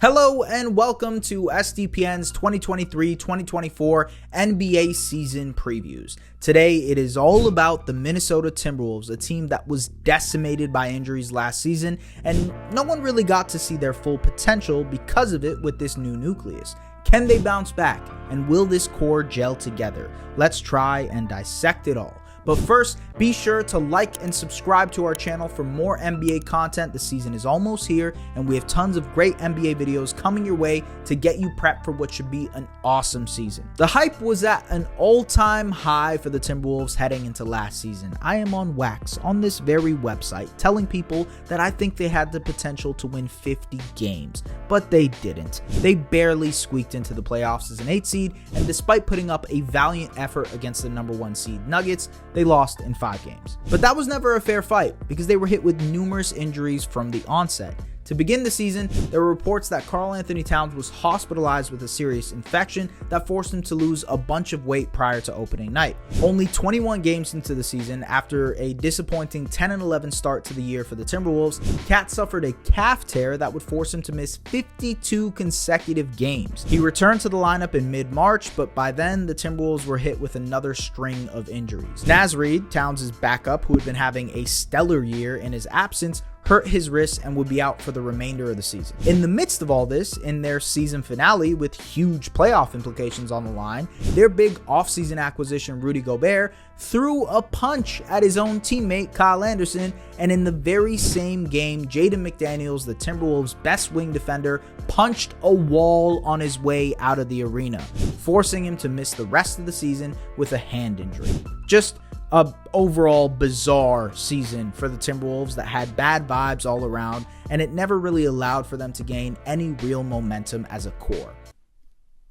Hello and welcome to sdpn's 2023-2024 NBA season previews. Today it is all about the Minnesota Timberwolves, a team that was decimated by injuries last season, and no one really got to see their full potential because of it with this new nucleus. Can they bounce back, and will this core gel together? Let's try and dissect it all. But first, be sure to like and subscribe to our channel for more NBA content. The season is almost here, and we have tons of great NBA videos coming your way to get you prepped for what should be an awesome season. The hype was at an all-time high for the Timberwolves heading into last season. I am on wax on this very website telling people that I think they had the potential to win 50 games, but they didn't. They barely squeaked into the playoffs as an 8 seed, and despite putting up a valiant effort against the number 1 seed Nuggets, they lost in 5 games. But that was never a fair fight because they were hit with numerous injuries from the onset. To begin the season, there were reports that Karl-Anthony Towns was hospitalized with a serious infection that forced him to lose a bunch of weight prior to opening night. Only 21 games into the season, after a disappointing 10-11 start to the year for the Timberwolves, Cat suffered a calf tear that would force him to miss 52 consecutive games. He returned to the lineup in mid-March, but by then the Timberwolves were hit with another string of injuries. Naz Reid, Towns' backup, who had been having a stellar year in his absence, hurt his wrist and would be out for the remainder of the season. In the midst of all this, in their season finale with huge playoff implications on the line, their big offseason acquisition Rudy Gobert threw a punch at his own teammate Kyle Anderson, and in the very same game, Jaden McDaniels, the Timberwolves' best wing defender, punched a wall on his way out of the arena, forcing him to miss the rest of the season with a hand injury. Just a overall bizarre season for the Timberwolves that had bad vibes all around, and it never really allowed for them to gain any real momentum as a core.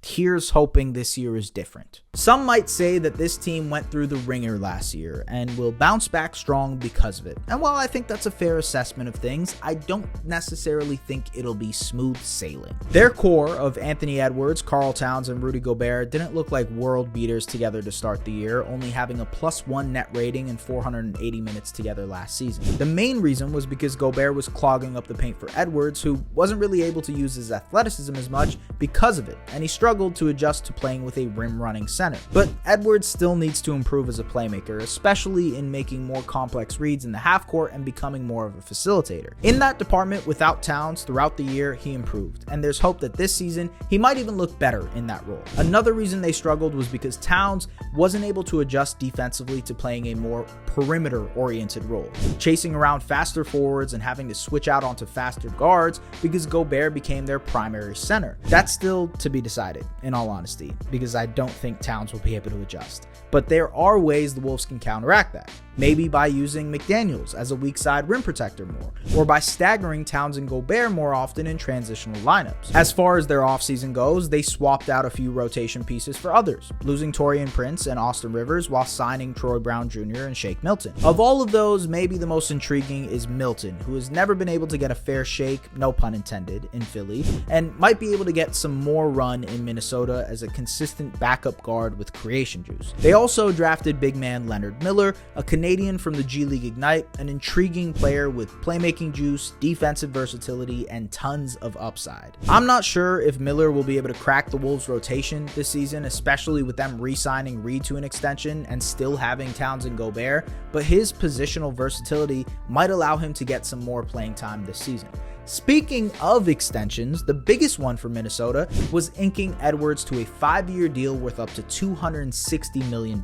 Here's hoping this year is different. Some might say that this team went through the ringer last year and will bounce back strong because of it. And while I think that's a fair assessment of things, I don't necessarily think it'll be smooth sailing. Their core of Anthony Edwards, Karl Towns, and Rudy Gobert didn't look like world beaters together to start the year, only having a +1 net rating and 480 minutes together last season. The main reason was because Gobert was clogging up the paint for Edwards, who wasn't really able to use his athleticism as much because of it, and he struggled to adjust to playing with a rim-running center. But Edwards still needs to improve as a playmaker, especially in making more complex reads in the half-court and becoming more of a facilitator. In that department, without Towns, throughout the year, he improved, and there's hope that this season, he might even look better in that role. Another reason they struggled was because Towns wasn't able to adjust defensively to playing a more perimeter-oriented role, chasing around faster forwards and having to switch out onto faster guards because Gobert became their primary center. That's still to be decided, in all honesty, because I don't think Towns will be able to adjust. But there are ways the Wolves can counteract that. Maybe by using McDaniels as a weak side rim protector more, or by staggering Towns and Gobert more often in transitional lineups. As far as their offseason goes, they swapped out a few rotation pieces for others, losing Taurean Prince and Austin Rivers while signing Troy Brown Jr. and Shake Milton. Of all of those, maybe the most intriguing is Milton, who has never been able to get a fair shake, no pun intended, in Philly, and might be able to get some more run in Minnesota as a consistent backup guard with creation juice. They also drafted big man Leonard Miller, a Canadian from the G League Ignite, an intriguing player with playmaking juice, defensive versatility, and tons of upside. I'm not sure if Miller will be able to crack the Wolves' rotation this season, especially with them re-signing Reid to an extension and still having Towns and Gobert, but his positional versatility might allow him to get some more playing time this season. Speaking of extensions, the biggest one for Minnesota was inking Edwards to a 5-year deal worth up to $260 million.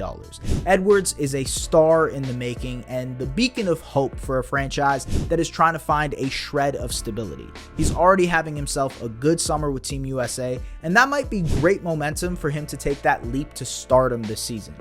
Edwards is a star in the making and the beacon of hope for a franchise that is trying to find a shred of stability. He's already having himself a good summer with Team USA, and that might be great momentum for him to take that leap to stardom this season.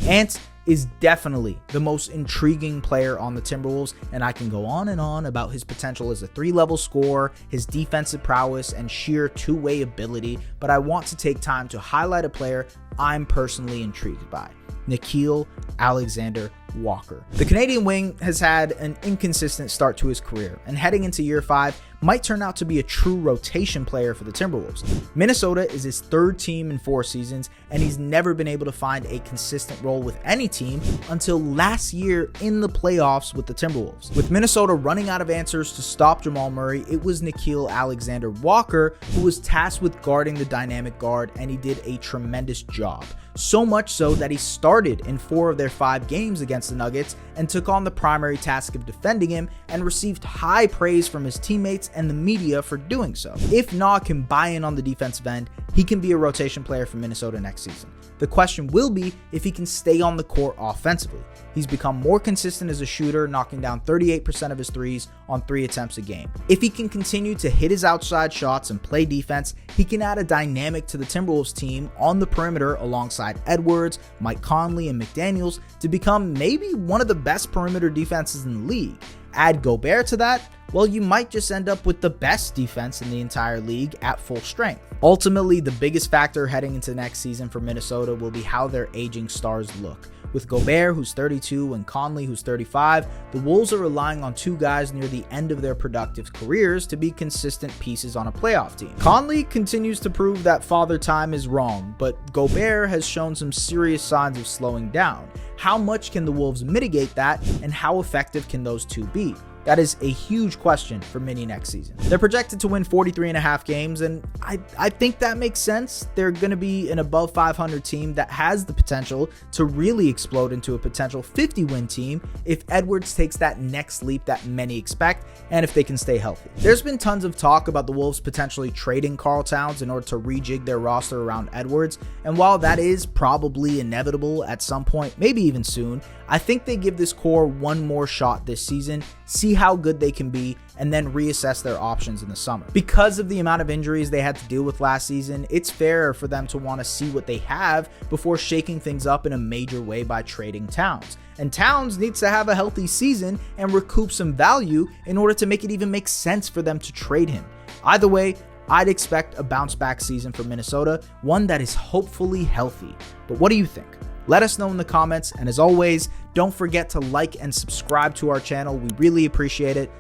Ant is definitely the most intriguing player on the Timberwolves, and I can go on and on about his potential as a 3-level scorer, his defensive prowess, and sheer two-way ability, but I want to take time to highlight a player I'm personally intrigued by: Nickeil Alexander-Walker. The Canadian wing has had an inconsistent start to his career, and heading into year 5 might turn out to be a true rotation player for the Timberwolves. Minnesota is his third team in 4 seasons, and he's never been able to find a consistent role with any team until last year in the playoffs with the Timberwolves. With Minnesota running out of answers to stop Jamal Murray, it was Nickeil Alexander-Walker who was tasked with guarding the dynamic guard, and he did a tremendous job. So much so that he started in 4 of their 5 games against the Nuggets and took on the primary task of defending him, and received high praise from his teammates and the media for doing so. If Nah can buy in on the defensive end, he can be a rotation player for Minnesota next season. The question will be if he can stay on the court offensively. He's become more consistent as a shooter, knocking down 38% of his threes on 3 attempts a game. If he can continue to hit his outside shots and play defense, he can add a dynamic to the Timberwolves team on the perimeter alongside Edwards, Mike Conley, and McDaniels to become maybe one of the best perimeter defenses in the league. Add Gobert to that, well, you might just end up with the best defense in the entire league at full strength. Ultimately, the biggest factor heading into next season for Minnesota will be how their aging stars look. With Gobert, who's 32, and Conley, who's 35, the Wolves are relying on 2 guys near the end of their productive careers to be consistent pieces on a playoff team. Conley continues to prove that father time is wrong, but Gobert has shown some serious signs of slowing down. How much can the Wolves mitigate that, and how effective can those 2 be? That is a huge question for Mini next season. They're projected to win 43.5 games, and I think that makes sense. They're going to be an above 500 team that has the potential to really explode into a potential 50-win team if Edwards takes that next leap that many expect, and if they can stay healthy. There's been tons of talk about the Wolves potentially trading Karl Towns in order to rejig their roster around Edwards, and while that is probably inevitable at some point, maybe even soon, I think they give this core one more shot this season, see how good they can be, and then reassess their options in the summer. Because of the amount of injuries they had to deal with last season, it's fair for them to want to see what they have before shaking things up in a major way by trading Towns. And Towns needs to have a healthy season and recoup some value in order to make it even make sense for them to trade him. Either way, I'd expect a bounce back season for Minnesota, one that is hopefully healthy. But what do you think? Let us know in the comments, and as always, don't forget to like and subscribe to our channel. We really appreciate it.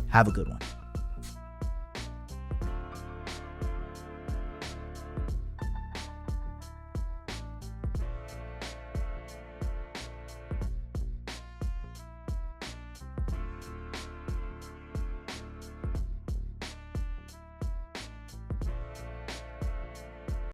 Have a good one.